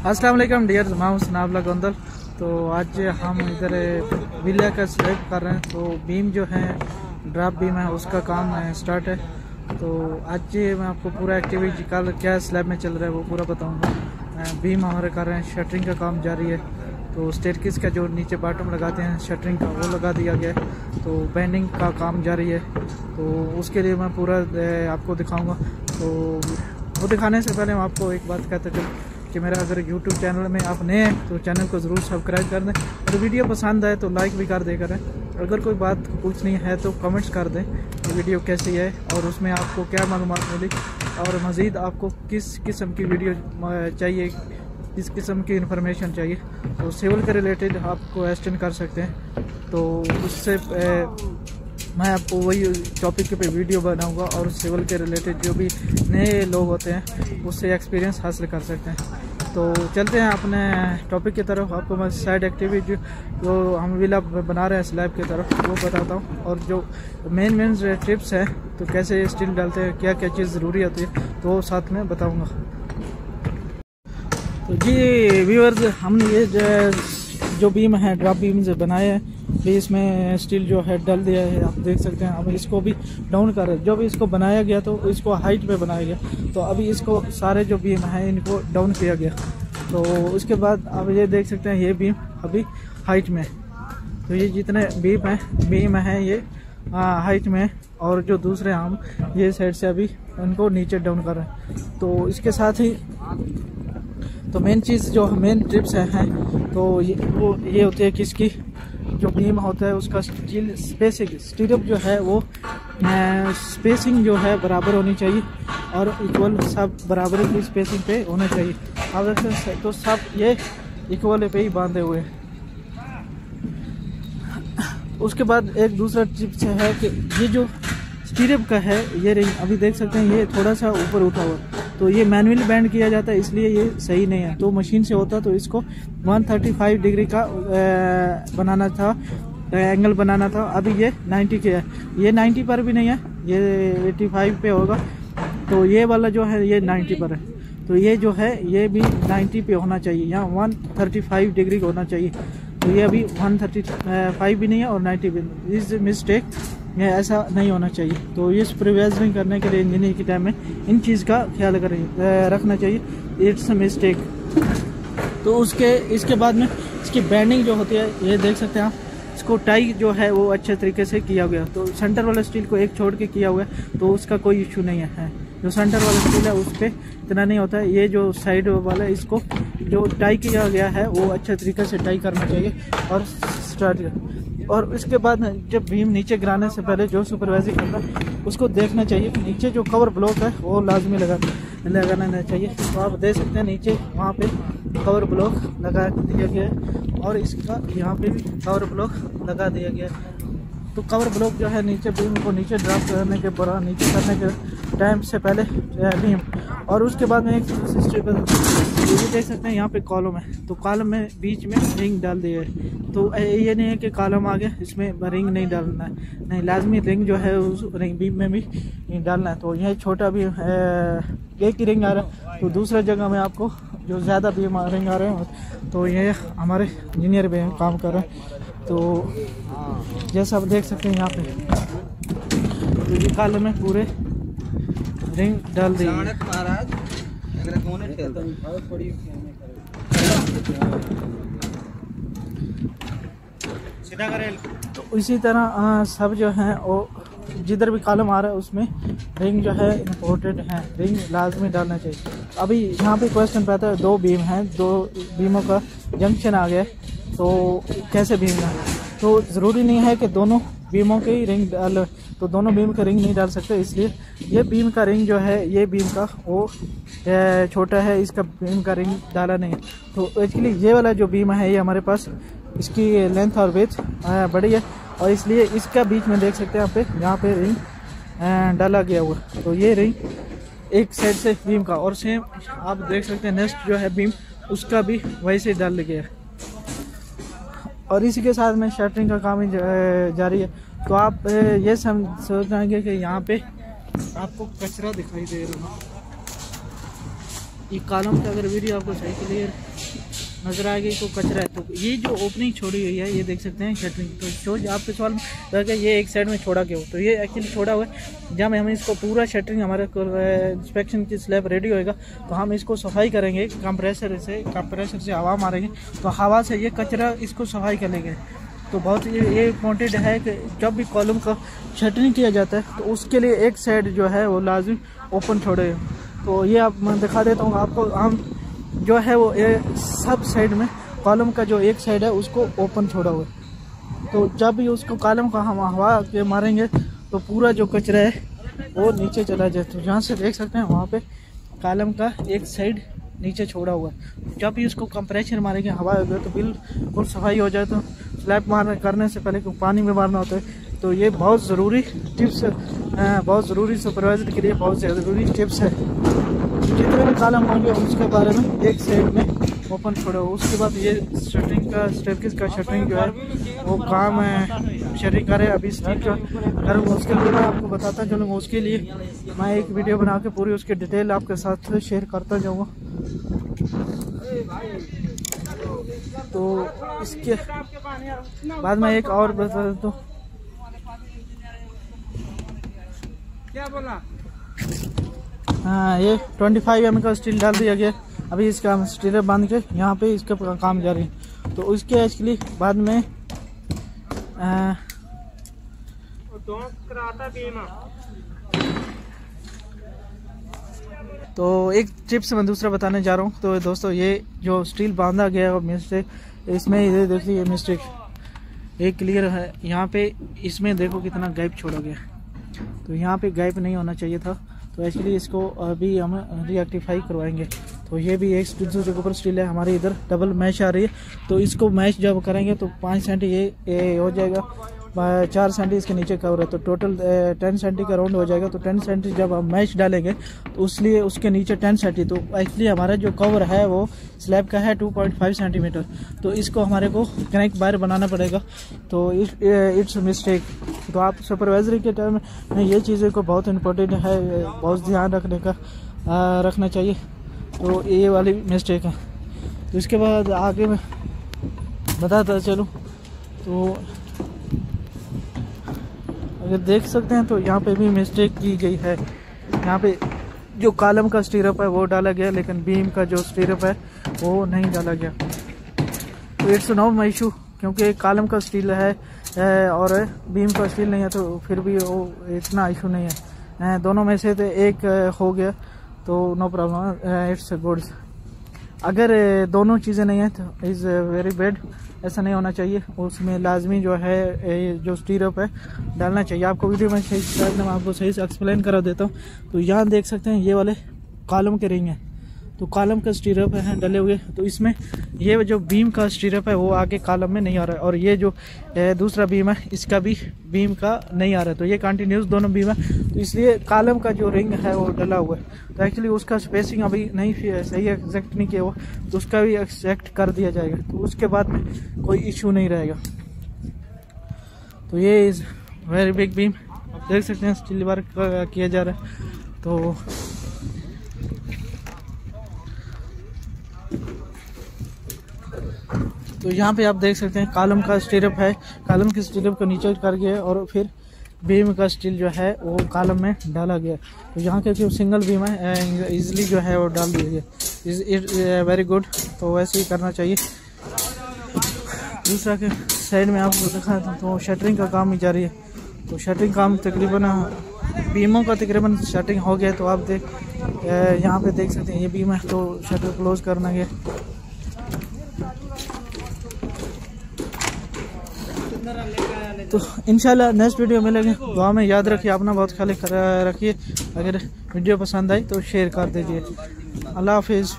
अस्सलाम वालेकुम डियर, मैं हूं सनाबला गोंदल। तो आज हम इधर विला का स्लैब कर रहे हैं। तो बीम जो है ड्रॉप बीम है, उसका काम स्टार्ट है। तो आज मैं आपको पूरा एक्टिविटी कल क्या स्लैब में चल रहा है वो पूरा बताऊंगा। बीम हमारे कर रहे हैं, शटरिंग का काम जारी है। तो स्टेयरकेस का जो नीचे बॉटम लगाते हैं शटरिंग का, वो लगा दिया गया है। तो बेंडिंग का काम जारी है। तो उसके लिए मैं पूरा आपको दिखाऊंगा। तो वो दिखाने से पहले मैं आपको एक बात कहता चलूँ कि मेरा अगर YouTube चैनल में आप नए हैं तो चैनल को ज़रूर सब्सक्राइब कर दें, और वीडियो पसंद आए तो लाइक भी कर दे करें। अगर कोई बात पूछनी है तो कमेंट्स कर दें कि वीडियो कैसी है और उसमें आपको क्या मालूमात मिली, और मज़ीद आपको किस किस्म की वीडियो चाहिए, किस किस्म की इन्फॉर्मेशन चाहिए। तो सिविल के रिलेटेड आप क्वेश्चन कर सकते हैं। तो उससे मैं आपको वही टॉपिक पे वीडियो बनाऊंगा, और सिविल के रिलेटेड जो भी नए लोग होते हैं उससे एक्सपीरियंस हासिल कर सकते हैं। तो चलते हैं अपने टॉपिक की तरफ। आपको मैं साइड एक्टिविटी जो हम विला बना रहे हैं स्लैब की तरफ वो बताता हूँ, और जो मेन टिप्स हैं तो कैसे स्टील डालते हैं, क्या क्या चीज़ ज़रूरी होती है, तो वो साथ में बताऊँगा। तो जी व्यूअर्स, हमने ये जो बीम है ड्रॉप बीम से बनाए हैं, भी इसमें स्टील जो है डाल दिया है, आप देख सकते हैं। अब इसको भी डाउन कर रहे हैं। जो भी इसको बनाया गया तो इसको हाइट पे बनाया गया, तो अभी इसको सारे जो बीम हैं इनको डाउन किया गया। तो उसके बाद अब ये देख सकते हैं ये बीम अभी हाइट में। तो ये जितने बीम हैं ये हाइट में, और जो दूसरे हम ये साइड से अभी उनको नीचे डाउन कर रहे हैं। तो इसके साथ ही तो मेन चीज़ जो मेन टिप्स हैं तो ये होती है कि इसकी जो बीम होता है उसका स्टीरअप जो है वो स्पेसिंग जो है बराबर होनी चाहिए, और इक्वल सब बराबर की स्पेसिंग पे होना चाहिए। अब तो सब ये इक्वल पे ही बांधे हुए हैं। उसके बाद एक दूसरा टिप्स है कि ये जो स्टीरअप का है ये रिंग अभी देख सकते हैं ये थोड़ा सा ऊपर उठा हुआ, तो ये मैनुअली बैंड किया जाता है, इसलिए ये सही नहीं है। तो मशीन से होता तो इसको 135 डिग्री का बनाना था, एंगल बनाना था। अभी ये 90 के है, ये 90 पर भी नहीं है, ये 85 पे होगा। तो ये वाला जो है ये 90 पर है, तो ये जो है ये भी 90 पे होना चाहिए, यहाँ 135 डिग्री होना चाहिए। तो ये अभी 135 भी नहीं है और 90 भी नहीं। इस मिस्टेक ये ऐसा नहीं होना चाहिए। तो ये सुपरवाइजरिंग करने के लिए इंजीनियर के टाइम में इन चीज़ का ख्याल रखना चाहिए। It's mistake. तो इसके बाद में इसकी बैंडिंग जो होती है ये देख सकते हैं आप, इसको टाई जो है वो अच्छे तरीके से किया गया। तो सेंटर वाला स्टील को एक छोड़ के किया हुआ है, तो उसका कोई इशू नहीं है। जो सेंटर वाला स्टील है उस पर इतना नहीं होता है। ये जो साइड वाला है इसको जो टाई किया गया है वो अच्छे तरीके से टाई करना चाहिए और स्टार्ट। और उसके बाद जब बीम नीचे गिराने से पहले जो सुपरवाइजिंग करता है उसको देखना चाहिए कि नीचे जो कवर ब्लॉक है वो लाजमी लगाना चाहिए। तो आप देख सकते हैं नीचे वहाँ पे कवर ब्लॉक लगा दिया गया है, और इसका यहाँ पे भी कवर ब्लॉक लगा दिया गया है। तो कवर ब्लॉक जो है नीचे बीम को नीचे ड्रॉप करने के नीचे करने के टाइम से पहले बीम, और उसके बाद में एक सिस्टम ये भी देख सकते हैं यहाँ पे कॉलम है, तो कॉलम में बीच में रिंग डाल दिया है। तो ये नहीं है कि कॉलम आ गया इसमें रिंग नहीं डालना है, नहीं, लाजमी रिंग जो है उस रिंग बीम में भी डालना है। तो यह छोटा भी एक ही रिंग आ रहा है, तो दूसरा जगह में आपको जो ज़्यादा बीम रिंग आ रहे हैं, तो ये हमारे इंजीनियर भी काम कर रहे हैं। तो जैसा आप देख सकते हैं यहाँ पे तो ये कॉलम में पूरे रिंग डाल दी। तो इसी तरह सब जो है वो जिधर भी कॉलम आ रहा है उसमें रिंग जो है इम्पोर्टेंट है, रिंग लाजमी डालना चाहिए। अभी यहाँ पे क्वेश्चन पैदा है, 2 बीम हैं, 2 बीमों का जंक्शन आ गया, तो कैसे बीम डालें? तो ज़रूरी नहीं है कि दोनों बीमों के ही रिंग डाल, तो दोनों बीम का रिंग नहीं डाल सकते, इसलिए ये बीम का रिंग जो है ये बीम का वो छोटा है, इसका बीम का रिंग डाला नहीं है। तो एक्चुअली ये वाला जो बीम है ये हमारे पास इसकी लेंथ और विड्थ बड़ी है, और इसलिए इसका बीच में देख सकते हैं यहाँ पे रिंग डाला गया हुआ। तो ये रिंग एक साइड से बीम का, और सेम आप देख सकते हैं नेक्स्ट जो है बीम उसका भी वैसे डाल गया है। और इसी के साथ में शटरिंग का काम जारी है। तो आप ये सोच जाएंगे कि यहाँ पे आपको कचरा दिखाई दे रहा है, ये कॉलम का अगर वीडियो आपको सही क्लियर नजर आएगी तो कचरा है। तो ये जो ओपनिंग छोड़ी हुई है ये देख सकते हैं शटरिंग। तो जो आपके सवाल में लगा ये एक साइड में छोड़ा क्यों, तो ये एक्चुअली छोड़ा हुआ है। जब हम इसको पूरा शटरिंग हमारे इंस्पेक्शन की स्लैब रेडी होएगा तो हम इसको सफाई करेंगे, कंप्रेसर से हवा मारेंगे तो हवा से ये कचरा इसको सफाई कर लेंगे। तो बहुत ये इम्पोर्टेंट है कि जब भी कॉलम का शटरिंग किया जाता है तो उसके लिए एक साइड जो है वो लाजिम ओपन छोड़े। तो ये आप मैं दिखा देता हूँ आपको। हम जो है वो सब साइड में कॉलम का जो एक साइड है उसको ओपन छोड़ा हुआ है। तो जब भी उसको कॉलम का हम हवा के मारेंगे तो पूरा जो कचरा है वो नीचे चला जाए। तो जहाँ से देख सकते हैं वहाँ पे कॉलम का एक साइड नीचे छोड़ा हुआ है। जब भी उसको कंप्रेशर मारेंगे हवा होगा तो बिल्कुल सफाई हो जाए। तो स्लैब करने से पहले पानी में मारना होता है। तो ये बहुत ज़रूरी टिप्स है, बहुत ज़रूरी सुपरवाइजर के लिए बहुत ज़रूरी टिप्स है। जितने भी कॉलम होंगे उसके बारे में एक साइड में ओपन छोड़ो। उसके बाद ये शटरिंग का स्टेयरकेस का शटरिंग जो है वो काम शटरिंग करे अभी स्टील का करूँगा। उसके लिए मैं आपको बताता चलूँगा। उसके लिए मैं एक वीडियो बना के पूरी उसकी डिटेल आपके साथ शेयर करता जाऊँगा। तो इसके बाद मैं एक और बता देता हूँ। क्या बोला? हाँ, ये 25 mm का स्टील डाल दिया गया। अभी इसका स्टीलर बांध के यहाँ पे इसका काम जारी है। तो उसके एक्चुअली बाद में तो एक टिप्स मैं दूसरा बताने जा रहा हूँ। तो दोस्तों ये जो स्टील बांधा गया है मिस्टेक, इसमें ये देखिए ये मिस्टेक एक क्लियर है। यहाँ पे इसमें देखो कितना गैप छोड़ा गया, तो यहाँ पे गैप नहीं होना चाहिए था। तो एक्चुअली इसको अभी हम रिएक्टिफाई करवाएंगे। तो ये भी एक दूसरे के ऊपर स्टील है, हमारे इधर डबल मैश आ रही है। तो इसको मैश जब करेंगे तो 5 सेंटी ये हो जाएगा, 4 सेंटी इसके नीचे कवर है। तो टोटल 10 सेंटी का राउंड हो जाएगा। तो 10 सेंटी जब हम मैश डालेंगे तो उसलिए उसके नीचे 10 सेंटी। तो एक्चुअली हमारा जो कवर है वो स्लैब का है 2.5 सेंटीमीटर। तो इसको हमारे को कनेक्ट बाहर बनाना पड़ेगा। तो इट्स मिस्टेक। तो आप सुपरवाइजरी के टाइम में ये चीज़ें को बहुत इम्पोर्टेंट है, बहुत ध्यान रखना चाहिए। तो ये वाली मिस्टेक है। तो इसके बाद आगे मैं बताता चलूँ। तो अगर देख सकते हैं तो यहाँ पे भी मिस्टेक की गई है। यहाँ पे जो कॉलम का स्टीरअप है वो डाला गया, लेकिन बीम का जो स्टीरअप है वो नहीं डाला गया। तो इट्स नो माय इशू, क्योंकि कॉलम का स्टील है और बीम का स्टील नहीं है। तो फिर भी वो इतना इशू नहीं है। दोनों में से तो एक हो गया तो नो प्रॉब्लम, इट्स गुड। अगर दोनों चीज़ें नहीं हैं तो इज़ वेरी बैड। ऐसा नहीं होना चाहिए। उसमें लाजमी जो है जो स्टीरअप है डालना चाहिए। आपको वीडियो में सही मैं आपको सही से एक्सप्लेन करा देता हूँ। तो यहाँ देख सकते हैं ये वाले कॉलम के रिंग हैं। तो कॉलम का स्टीरअप है डले हुए। तो इसमें ये जो बीम का स्टीरअप है वो आगे कॉलम में नहीं आ रहा है, और ये जो दूसरा बीम है इसका भी बीम का नहीं आ रहा है। तो ये कंटिन्यूस दोनों बीम है। तो इसलिए कॉलम का जो रिंग है वो डला हुआ है। तो एक्चुअली उसका स्पेसिंग अभी नहीं सही एग्जैक्ट नहीं किया हुआ, तो उसका भी एक्जैक्ट कर दिया जाएगा। तो उसके बाद में कोई इशू नहीं रहेगा। तो ये इज़ वेरी बिग बीम, आप देख सकते हैं स्टील वर्क किया जा रहा है। तो यहाँ पे आप देख सकते हैं कॉलम का स्टीरअप है। कॉलम के स्टीरअप को नीचे कर गया और फिर बीम का स्टील जो है वो कॉलम में डाला गया। तो यहाँ के जो सिंगल बीम है इजीली जो है वो डाल दिया गया। Very good. तो वैसे ही करना चाहिए। दूसरा के साइड में आपको दिखा तो शटरिंग का काम ही जारी है। तो शटरिंग काम तकरीबन बीमों का तकरीबन शटरिंग हो गया। तो आप यहाँ पे देख सकते हैं ये बीम है, तो शटर क्लोज करना है। तो इंशाल्लाह नेक्स्ट वीडियो मिलेंगे। दुआ में याद रखिए, अपना बहुत ख्याल रखिए। अगर वीडियो पसंद आई तो शेयर कर दीजिए। अल्लाह हाफिज़।